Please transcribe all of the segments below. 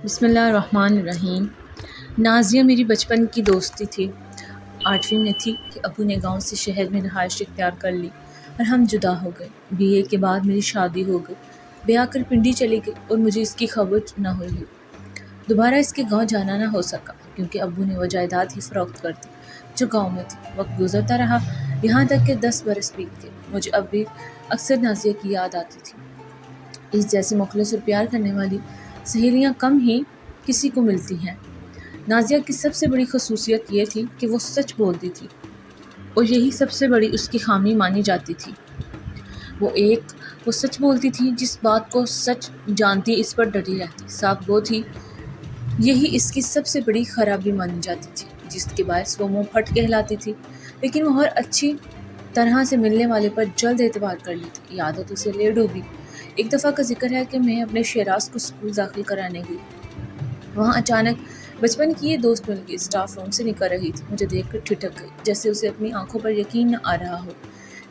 بسم اللہ الرحمن الرحیم۔ نازیہ میری بچپن کی دوستی تھی۔ 8ویں میں تھی کہ ابو نے گاؤں سے شہر میں رہائش اختیار کر لی اور ہم جدا ہو گئے۔ BA کے بعد میری شادی ہو گئی، بیاہ کر پنڈی چلی گئی اور مجھے اس کی خبر نہ ہوئی۔ دوبارہ اس کے گاؤں جانا نہ ہو سکا کیونکہ ابو نے وہ جائیداد ہی فروخت کر دی جو گاؤں میں تھی۔ وقت گزرتا رہا یہاں تک کہ 10 برس بیت گئے۔ مجھے اب بھی اکثر نازیہ کی یاد آتی تھی۔ اس جیسی مخلص اور پیار کرنے والی سہیلیاں کم ہی کسی کو ملتی ہیں۔ نازیہ کی سب سے بڑی خصوصیت یہ تھی کہ وہ سچ بولتی تھی اور یہی سب سے بڑی اس کی خامی مانی جاتی تھی۔ وہ سچ بولتی تھی، جس بات کو سچ جانتی اس پر ڈٹی رہتی، صاف گو تھی۔ یہی اس کی سب سے بڑی خرابی مانی جاتی تھی، جس کے باعث وہ منہ پھٹ کہلاتی تھی، لیکن وہ ہر اچھی طرح سے ملنے والے پر جلد اعتبار کر لیتی۔ یہ عادت اسے لے ڈوبی۔ ایک دفعہ کا ذکر ہے کہ میں اپنے شیراز کو اسکول داخل کرانے گئی۔ وہاں اچانک بچپن کی یہ دوست مل گئی۔ اسٹاف روم سے نکل رہی تھی، مجھے دیکھ کر ٹھٹک گئی، جیسے اسے اپنی آنکھوں پر یقین نہ آ رہا ہو۔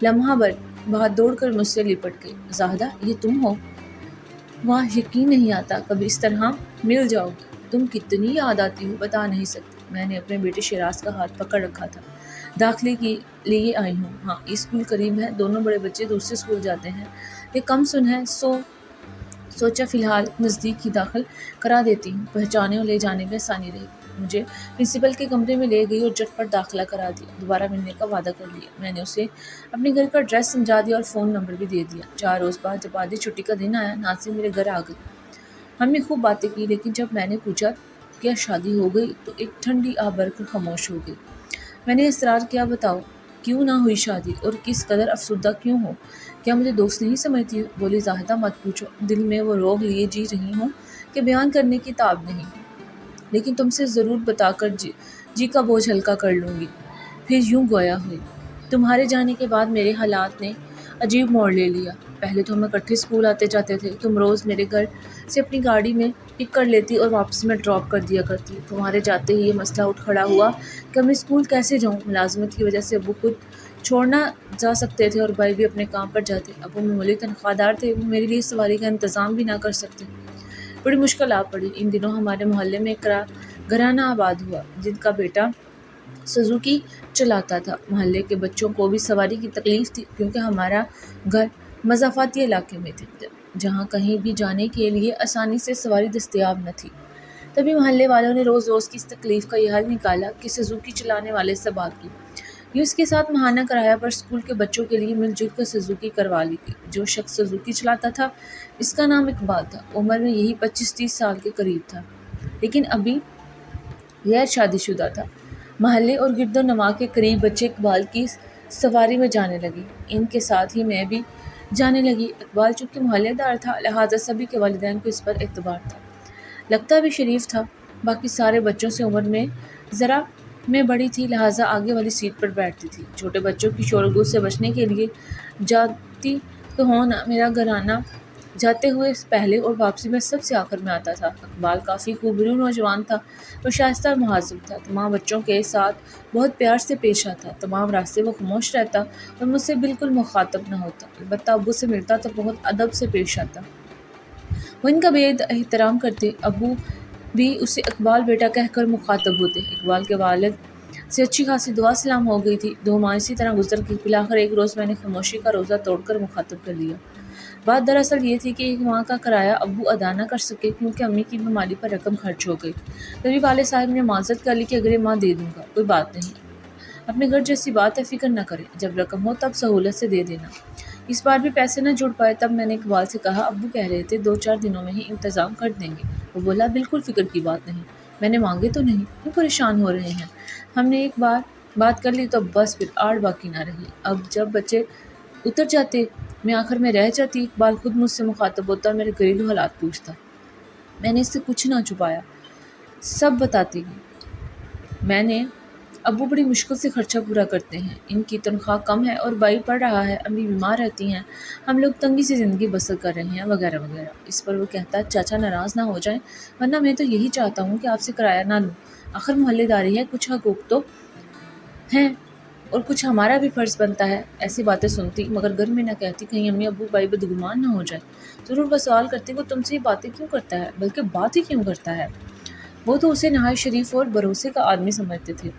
لمحہ بھر بعد دوڑ کر مجھ سے لپٹ گئی۔ زاہدہ، یہ تم ہو؟ واہ، یقین نہیں آتا کبھی اس طرح مل جاؤ گے۔ تم کتنی یاد آتی ہو، بتا نہیں سکتی۔ میں نے اپنے بیٹے شیراز کا ہاتھ پکڑ رکھا تھا۔ داخلے کے لیے آئی ہوں۔ ہاں، یہ اسکول قریب ہے، دونوں بڑے بچے دوسرے اسکول جاتے ہیں۔ یہ کم سن ہے، سوچا فی الحال نزدیک ہی داخل کرا دیتی ہوں، پہنچانے اور لے جانے میں آسانی رہے گی۔ مجھے پرنسپل کے کمرے میں لے گئی اور جھٹ پٹ داخلہ کرا دیا۔ دوبارہ ملنے کا وعدہ کر لیا۔ میں نے اسے اپنے گھر کا ایڈریس سمجھا دیا اور فون نمبر بھی دے دیا۔ 4 روز بعد جب آدھی چھٹی کا دن آیا، نازیہ میرے گھر آ گئی۔ ہم نے خوب باتیں کی، لیکن جب میں نے پوچھا کیا شادی ہو گئی تو ایک ٹھنڈی آہ بھر کر خاموش ہو گئی۔ میں نے اصرار کیا، بتاؤ کیوں نہ ہوئی شادی اور کس قدر افسردہ کیوں ہو؟ کیا مجھے دوست نہیں سمجھتی ہو؟ بولی، زاہدہ مت پوچھو، دل میں وہ روگ لیے جی رہی ہوں کہ بیان کرنے کی تاب نہیں، لیکن تم سے ضرور بتا کر جی کا بوجھ ہلکا کر لوں گی۔ پھر یوں گویا ہوئی، تمہارے جانے کے بعد میرے حالات نے عجیب موڑ لے لیا۔ پہلے تو ہم اکٹھے اسکول آتے جاتے تھے، تم روز میرے گھر سے اپنی گاڑی میں پک کر لیتی اور واپسی میں ڈراپ کر دیا کرتی۔ تمہارے جاتے ہی یہ مسئلہ اٹھ کھڑا ہوا کہ میں اسکول کیسے جاؤں۔ ملازمت کی وجہ سے ابو خود چھوڑنا جا سکتے تھے اور بھائی بھی اپنے کام پر جاتے۔ ابو معمولی تنخواہ دار تھے، وہ میرے لیے سواری کا انتظام بھی نہ کر سکتے۔ بڑی مشکل آ پڑی۔ ان دنوں ہمارے محلے میں ایک گھرانہ آباد ہوا جن کا بیٹا سزوکی چلاتا تھا۔ محلے کے بچوں کو بھی سواری کی تکلیف تھی کیونکہ ہمارا گھر مضافاتی علاقے میں تھا جہاں کہیں بھی جانے کے لیے آسانی سے سواری دستیاب نہ تھی۔ تبھی محلے والوں نے روز روز کی اس تکلیف کا یہ حل نکالا کہ سزوکی چلانے والے سے بات کی، یہ اس کے ساتھ ماہانہ کرایہ پر اسکول کے بچوں کے لیے مل جل کر سزوکی کروا لی گئی۔ جو شخص سزوکی چلاتا تھا اس کا نام اقبال تھا، عمر میں یہی 25-30 سال کے قریب تھا، لیکن ابھی غیر شادی شدہ تھا۔ محلے اور گرد و نواح کے قریب بچے اقبال کی سواری میں جانے لگے، ان کے ساتھ ہی میں بھی جانے لگی۔ اقبال چونکہ محلے دار تھا، لہٰذا سبھی کے والدین کو اس پر اعتبار تھا، لگتا بھی شریف تھا۔ باقی سارے بچوں سے عمر میں ذرا میں بڑی تھی، لہٰذا آگے والی سیٹ پر بیٹھتی تھی۔ چھوٹے بچوں کی شور غل سے بچنے کے لیے جاتی تو ہوں نہ، میرا گھرانہ جاتے ہوئے پہلے اور واپسی میں سب سے آخر میں آتا تھا۔ اقبال کافی خوبرو نوجوان تھا، وہ شائستہ اور مہذب تھا، تمام بچوں کے ساتھ بہت پیار سے پیش آتا، تمام راستے وہ خاموش رہتا اور مجھ سے بالکل مخاطب نہ ہوتا، البتہ ابو سے ملتا تو بہت ادب سے پیش آتا، وہ ان کا بے حد احترام کرتے۔ ابو بھی اسے اقبال بیٹا کہہ کر مخاطب ہوتے۔ اقبال کے والد سے اچھی خاصی دعا سلام ہو گئی تھی۔ 2 ماہ اسی طرح گزر گئی۔ بالآخر ایک روز میں نے خاموشی کا روزہ توڑ کر مخاطب کر لیا۔ بات دراصل یہ تھی کہ 1 ماہ کا کرایہ ابو ادا نہ کر سکے کیونکہ امی کی بیماری پر رقم خرچ ہو گئی۔ تبھی والد صاحب نے معذرت کر لی کہ اگلے ماہ دے دوں گا، کوئی بات نہیں، اپنے گھر جیسی بات ہے، فکر نہ کریں، جب رقم ہو تب سہولت سے دے دینا۔ اس بار بھی پیسے نہ جڑ پائے، تب میں نے اقبال سے کہا، ابو کہہ رہے تھے 2-4 دنوں میں ہی انتظام کر دیں گے۔ وہ بولا، بالکل فکر کی بات نہیں، میں نے مانگے تو نہیں، کیوں پریشان ہو رہے ہیں، ہم نے ایک بار بات کر لی تو بس پھر آڑ باقی نہ رہی۔ اب جب بچے اتر جاتے میں آخر میں رہ جاتی۔ اقبال خود مجھ سے مخاطب ہوتا اور میرے گھریلو حالات پوچھتا۔ میں نے اس سے کچھ نہ چھپایا، سب بتاتی گئی۔ میں نے ابو بڑی مشکل سے خرچہ پورا کرتے ہیں، ان کی تنخواہ کم ہے اور بھائی پڑھ رہا ہے، امی بیمار رہتی ہیں، ہم لوگ تنگی سے زندگی بسر کر رہے ہیں، وغیرہ وغیرہ۔ اس پر وہ کہتا، چاچا ناراض نہ ہو جائیں، ورنہ میں تو یہی چاہتا ہوں کہ آپ سے کرایہ نہ لوں، آخر محلے داری ہے، کچھ حقوق تو ہیں۔ اور کچھ ہمارا بھی فرض بنتا ہے۔ ایسی باتیں سنتی مگر گھر میں نہ کہتی، کہیں امی ابو بھائی بدگمان نہ ہو جائے۔ ضرور وہ سوال کرتی وہ تم سے یہ باتیں کیوں کرتا ہے، بلکہ بات ہی کیوں کرتا ہے۔ وہ تو اسے نہایت شریف اور بھروسے کا آدمی سمجھتے تھے۔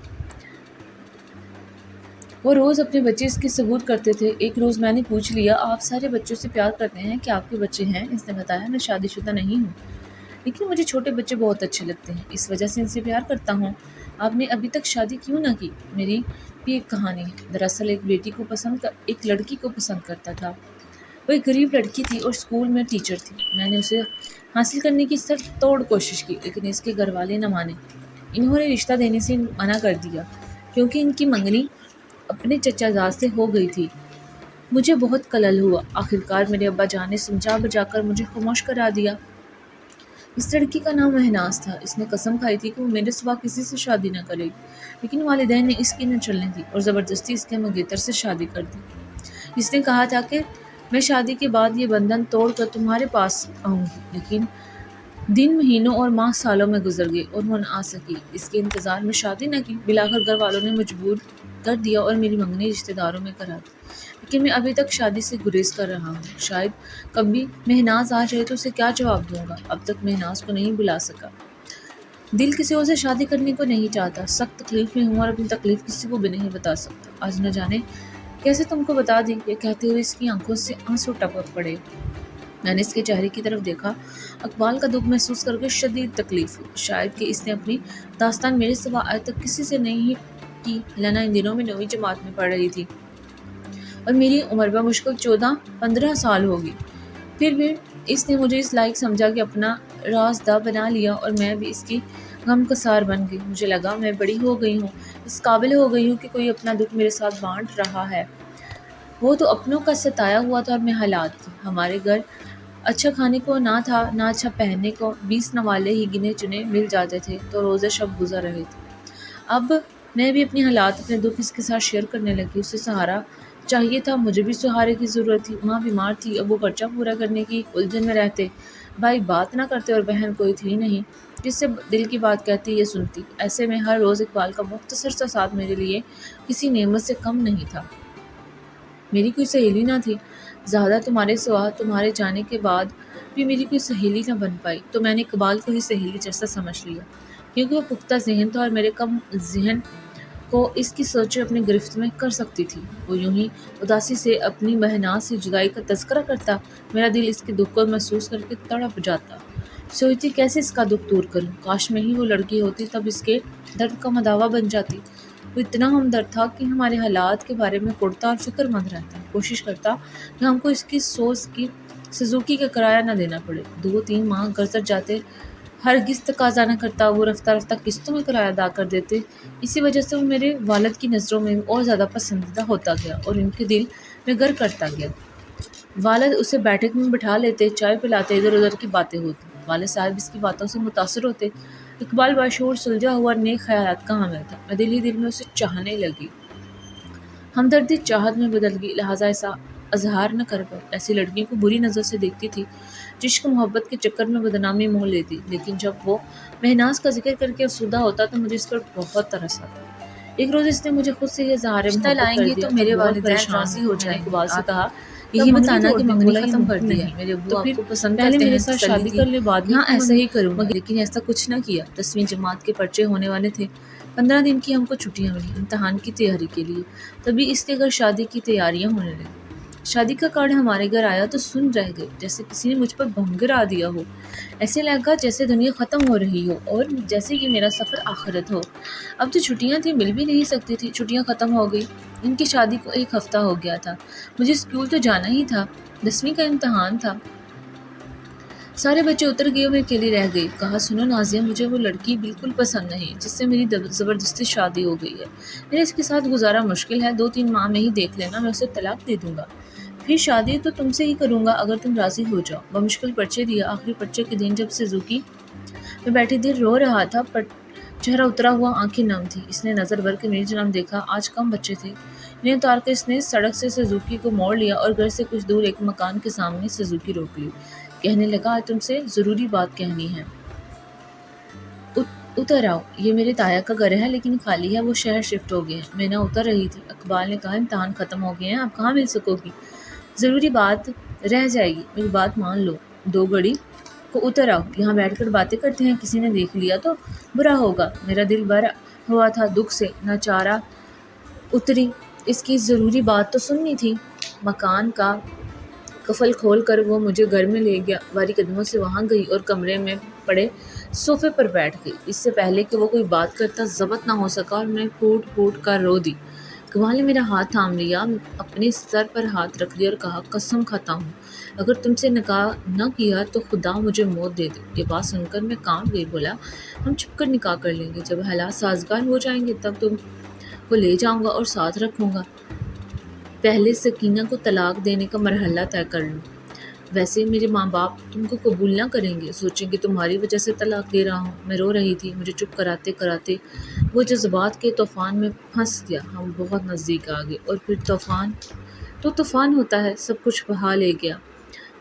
وہ روز اپنے بچے اس کی ثبوت کرتے تھے۔ ایک روز میں نے پوچھ لیا، آپ سارے بچوں سے پیار کرتے ہیں کہ آپ کے بچے ہیں؟ اس نے بتایا، میں شادی شدہ نہیں ہوں، لیکن مجھے چھوٹے بچے بہت اچھے لگتے ہیں، اس وجہ سے ان سے پیار کرتا ہوں۔ آپ نے ابھی تک شادی کیوں نہ کی؟ میری بھی ایک کہانی ہے۔ دراصل ایک لڑکی کو پسند کرتا تھا۔ وہ ایک غریب لڑکی تھی اور اسکول میں ٹیچر تھی۔ میں نے اسے حاصل کرنے کی سر توڑ کوشش کی، لیکن اس کے گھر والے نہ مانے۔ انہوں نے رشتہ دینے سے منع کر دیا کیونکہ ان کی منگنی اپنے چچا زاد سے ہو گئی تھی۔ مجھے بہت کلل ہوا۔ آخرکار میرے ابا جان نے سمجھا بجھا کر مجھے خاموش کرا دیا۔ اس لڑکی کا نام مہناز تھا۔ اس نے قسم کھائی تھی کہ وہ میرے سوا کسی سے شادی نہ کرے گی، لیکن والدین نے اس کی نہ چلنے دی اور زبردستی اس کے منگیتر سے شادی کر دی۔ اس نے کہا تھا کہ میں شادی کے بعد یہ بندھن توڑ کر تمہارے پاس آؤں گی، لیکن دن مہینوں اور ماہ سالوں میں گزر گئے اور وہ نہ آ سکی۔ اس کے انتظار میں شادی نہ کی۔ بلاخر گھر والوں نے مجبور کر دیا اور میری منگنی رشتہ داروں میں کرا دی، لیکن میں ابھی تک شادی سے گریز کر رہا ہوں۔ شاید کبھی مہناز آ جائے تو اسے کیا جواب دوں گا۔ اب تک مہناز کو نہیں بلا سکا۔ دل کسی اور سے شادی کرنے کو نہیں چاہتا۔ سخت تکلیف میں ہوں اور اپنی تکلیف کسی کو بھی نہیں بتا سکتا۔ آج نہ جانے کیسے تم کو بتا دی۔ یہ کہتے ہوئے اس کی آنکھوں سے آنسو ٹپک پڑے۔ میں نے اس کے چہرے کی طرف دیکھا۔ اقبال کا دکھ محسوس کر کے شدید تکلیف ہوئی۔ شاید کہ اس نے اپنی داستان میرے سوا آج تک کسی سے نہیں کی۔ لانا ان دنوں میں 9ویں جماعت میں پڑھ رہی تھی اور میری عمر بمشکل 14-15 سال ہوگی۔ پھر بھی اس نے مجھے اس لائق سمجھا کہ اپنا رازداں بنا لیا اور میں بھی اس کی غم گسار بن گئی۔ مجھے لگا میں بڑی ہو گئی ہوں، اس قابل ہو گئی ہوں کہ کوئی اپنا دکھ میرے ساتھ بانٹ رہا ہے۔ وہ تو اپنوں کا ستایا ہوا تھا اور میں حالات کی۔ ہمارے گھر اچھا کھانے کو نہ تھا، نہ اچھا پہننے کو۔ 20 نوالے ہی گنے چنے مل جاتے تھے تو روزے شب گزر رہے تھے۔ اب میں بھی اپنی حالات، اپنے دکھ اس کے ساتھ شیئر کرنے لگی۔ اسے سہارا چاہیے تھا، مجھے بھی سہارے کی ضرورت تھی۔ ماں بیمار تھی، ابو پرچہ پورا کرنے کی الجھن میں رہتے، بھائی بات نہ کرتے اور بہن کوئی تھی نہیں جس سے دل کی بات کہتی یا سنتی۔ ایسے میں ہر روز اقبال کا مختصر سا ساتھ میرے لیے کسی نعمت سے کم نہیں تھا۔ میری کوئی سہیلی نہ تھی۔ زیادہ تمہارے سوا، تمہارے جانے کے بعد بھی میری کوئی سہیلی نہ بن پائی، تو میں نے اقبال کو ہی سہیلی جیسا سمجھ لیا، کیونکہ وہ پختہ ذہن تھا اور میرے کم ذہن کو اس کی سوچیں اپنے گرفت میں کر سکتی تھی۔ وہ یوں ہی اداسی سے اپنی مہناز سے جدائی کا تذکرہ کرتا، میرا دل اس کے دکھ کو محسوس کر کے تڑپ جاتا۔ سوچتی کیسے اس کا دکھ دور کروں، کاش میں ہی وہ لڑکی ہوتی، تب اس کے درد کا مداوا بن جاتی۔ وہ اتنا ہمدرد تھا کہ ہمارے حالات کے بارے میں پڑھتا اور فکر مند رہتا، کوشش کرتا کہ ہم کو اس کی سوز کی سزوکی کا کرایہ نہ دینا پڑے۔ 2-3 ماہ گزر جاتے، ہرگز تقاضا نہ کرتا، وہ رفتہ رفتہ قسطوں میں کرایہ ادا کر دیتے۔ اسی وجہ سے وہ میرے والد کی نظروں میں اور زیادہ پسندیدہ ہوتا گیا اور ان کے دل میں گھر کرتا گیا۔ والد اسے بیٹھک میں بٹھا لیتے، چائے پلاتے، ادھر ادھر کی باتیں ہوتی۔ والد صاحب اس کی باتوں سے متاثر ہوتے۔ اقبال باشعور سلجھا ہوا نیک خیالات کا حامل تھا۔ میں دل ہی دل میں اسے چاہنے لگی۔ ہمدردی چاہت میں بدل گئی، لہٰذا ایسا اظہار نہ کر پائی۔ ایسی لڑکیوں کو بری نظر سے دیکھتی تھی، عشق محبت کے چکر میں بدنامی مول لیتی، لیکن جب وہ مہناز کا ذکر کر کے افسردہ ہوتا تو مجھے اس پر بہت ترس آتا۔ ایک روز اس نے مجھے خود سے یہ اظہار محبت لائیں گے تو میرے والدین راضی ہو جائیں۔ اقبال سے کہا، یہی بتانا کہ منگنی ختم کر دی ہے، میرے ابو آپ کو پسند کرتے ہیں، پہلے میرے ساتھ شادی کر لے، بعد میں ایسا ہی کروں گا، لیکن ایسا کچھ نہ کیا۔ 10ویں جماعت کے پرچے ہونے والے تھے۔ 15 دن کی ہم کو چھٹیاں ملی امتحان کی تیاری کے لیے۔ تبھی اس کے گھر شادی کی تیاریاں ہونے لگی۔ شادی کا کارڈ ہمارے گھر آیا تو سن رہ گئے، جیسے کسی نے مجھ پر بم گرا دیا ہو۔ ایسے لگا جیسے دنیا ختم ہو رہی ہو اور جیسے یہ میرا سفر آخرت ہو۔ اب تو چھٹیاں تھیں، مل بھی نہیں سکتی تھی، چھٹیاں ختم ہو گئی۔ ان کی شادی کو 1 ہفتہ ہو گیا تھا۔ مجھے اسکول تو جانا ہی تھا، 10ویں کا امتحان تھا۔ سارے بچے اتر گئے اور میں اکیلی رہ گئی۔ کہا، سنو نازیہ، مجھے وہ لڑکی بالکل پسند نہیں جس سے میری زبردستی شادی ہو گئی ہے۔ میرے اس کے ساتھ گزارا مشکل ہے، 2-3 ماہ میں ہی دیکھ لینا، میں اسے طلاق دے دوں گا، پھر شادی تو تم سے ہی کروں گا اگر تم راضی ہو جاؤ۔ بمشکل پرچے دیا۔ آخری پرچے کے دن جب سزوکی میں بیٹھی دیر رو رہا تھا، چہرہ اترا ہوا، آنکھیں نم تھی۔ اس نے نظر بھر کے میری جانب دیکھا۔ آج کم بچے تھے۔ انہیں اتار کر اس نے سڑک سے سزوکی کو موڑ لیا اور گھر سے کچھ دور ایک مکان کے سامنے سزوکی روک لی۔ کہنے لگا، آج تم سے ضروری بات کہنی ہے۔ اتر آؤ، یہ میرے تایا کا گھر ہے لیکن خالی ہے، وہ شہر شفٹ ہو گئے ہیں۔ میں نہ اتر رہی تھی، اقبال نے کہا امتحان ختم ہو گئے ہیں، اب کہاں مل سکو گی، ضروری بات رہ جائے گی، میری بات مان لو، 2 گھڑی کو اتر آؤ، یہاں بیٹھ کر باتیں کرتے ہیں، کسی نے دیکھ لیا تو برا ہوگا۔ میرا دل بھرا ہوا تھا دکھ سے، نہ چارہ اتری، اس کی ضروری بات تو سننی تھی۔ مکان کا قفل کھول کر وہ مجھے گھر میں لے گیا، بھاری قدموں سے وہاں گئی اور کمرے میں پڑے صوفے پر بیٹھ گئی۔ اس سے پہلے کہ وہ کوئی بات کرتا ضبط نہ ہو سکا اور میں پھوٹ پھوٹ کر رو دی۔ اقبال نے میرا ہاتھ تھام لیا، اپنے سر پر ہاتھ رکھ دیا اور کہا قسم کھاتا ہوں اگر تم سے نکاح نہ کیا تو خدا مجھے موت دے دے۔ یہ بات سن کر میں کانپ گئی، بولا ہم چھپ کر نکاح کر لیں گے، جب حالات سازگار ہو جائیں گے تب تم کو لے جاؤں گا اور ساتھ رکھوں گا، پہلے سکینہ کو طلاق دینے کا مرحلہ طے کر لوں۔ ویسے میرے ماں باپ تم کو قبول نہ کریں گے، سوچیں گے تمہاری وجہ سے طلاق دے رہا ہوں۔ میں رو رہی تھی، مجھے چپ کراتے کراتے وہ جذبات کے طوفان میں پھنس گیا۔ ہم بہت نزدیک آ گئے اور پھر طوفان ہوتا ہے، سب کچھ بہا لے گیا،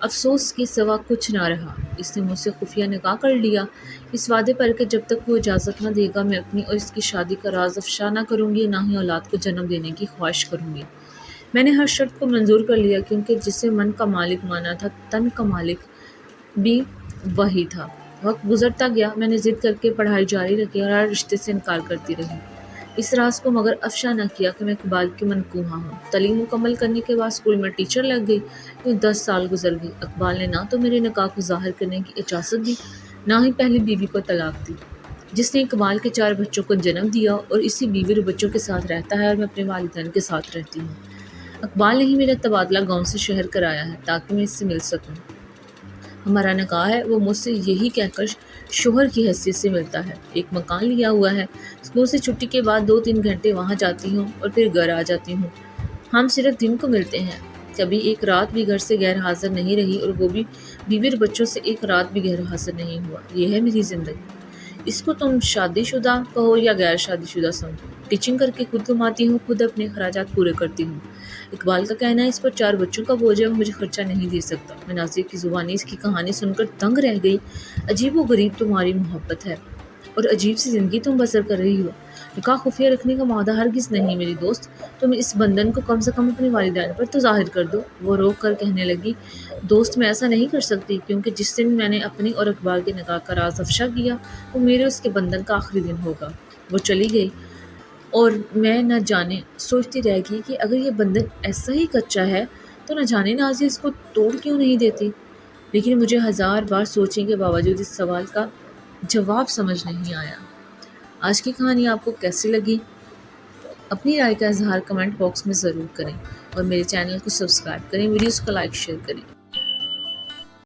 افسوس کے سوا کچھ نہ رہا۔ اس نے مجھ سے خفیہ نکاح کر لیا، اس وعدے پر کہ جب تک وہ اجازت نہ دے گا میں اپنی اور اس کی شادی کا راز افشا نہ کروں گی، نہ ہی اولاد کو جنم دینے کی خواہش کروں گی۔ میں نے ہر شرط کو منظور کر لیا، کیونکہ جسے من کا مالک مانا تھا تن کا مالک بھی وہی تھا۔ وقت گزرتا گیا، میں نے ضد کر کے پڑھائی جاری رکھی اور ہر رشتے سے انکار کرتی رہی، اس راز کو مگر افشا نہ کیا کہ میں اقبال کی منکوحہ ہوں۔ تعلیم مکمل کرنے کے بعد اسکول میں ٹیچر لگ گئی، یوں 10 سال گزر گئی۔ اقبال نے نہ تو میرے نکاح کو ظاہر کرنے کی اجازت دی، نہ ہی پہلی بیوی کو طلاق دی، جس نے اقبال کے 4 بچوں کو جنم دیا اور اسی بیوی اور بچوں کے ساتھ رہتا ہے اور میں اپنے والدین کے ساتھ رہتی ہوں۔ اقبال نے ہی میرا تبادلہ گاؤں سے شہر کرایا ہے تاکہ میں اس سے مل سکوں۔ ہمارا نکاح ہے، وہ مجھ سے یہی کہہ کر شوہر کی حیثیت سے ملتا ہے۔ ایک مکان لیا ہوا ہے، اسکول سے چھٹی کے بعد 2-3 گھنٹے وہاں جاتی ہوں اور پھر گھر آ جاتی ہوں۔ ہم صرف دن کو ملتے ہیں، کبھی ایک رات بھی گھر سے غیر حاضر نہیں رہی اور وہ بھی بیوی اور بچوں سے ایک رات بھی غیر حاضر نہیں ہوا۔ یہ ہے میری زندگی، اس کو تم شادی شدہ کہو یا غیر شادی شدہ سمجھو۔ ٹیچنگ کر کے خود کماتی ہوں، خود اپنے اخراجات پورے کرتی ہوں۔ اقبال کا کہنا ہے اس پر 4 بچوں کا بوجھ ہے، وہ مجھے خرچہ نہیں دے سکتا۔ میں ناظر کی زبانی اس کی کہانی سن کر دنگ رہ گئی۔ عجیب و غریب تمہاری محبت ہے اور عجیب سی زندگی تم بسر کر رہی ہو۔ نکاح خفیہ رکھنے کا معاہدہ ہرگز نہیں میری دوست، تم اس بندھن کو کم سے کم اپنے والدین پر تو ظاہر کر دو۔ وہ رو کر کہنے لگی دوست میں ایسا نہیں کر سکتی، کیونکہ جس دن میں نے اپنی اور اقبال کے نکاح کا راز افشا کیا وہ میرے اس کے بندھن کا آخری دن ہوگا۔ وہ چلی گئی اور میں نہ جانے سوچتی رہ گئی کہ اگر یہ بندھن ایسا ہی کچا ہے تو نہ جانے نازیہ اس کو توڑ کیوں نہیں دیتی، لیکن مجھے 1000 بار سوچنے کے باوجود اس سوال کا جواب سمجھ نہیں آیا۔ آج کی کہانی آپ کو کیسی لگی؟ اپنی رائے کا اظہار کمنٹ باکس میں ضرور کریں اور میرے چینل کو سبسکرائب کریں، ویڈیوز کو لائک شیئر کریں۔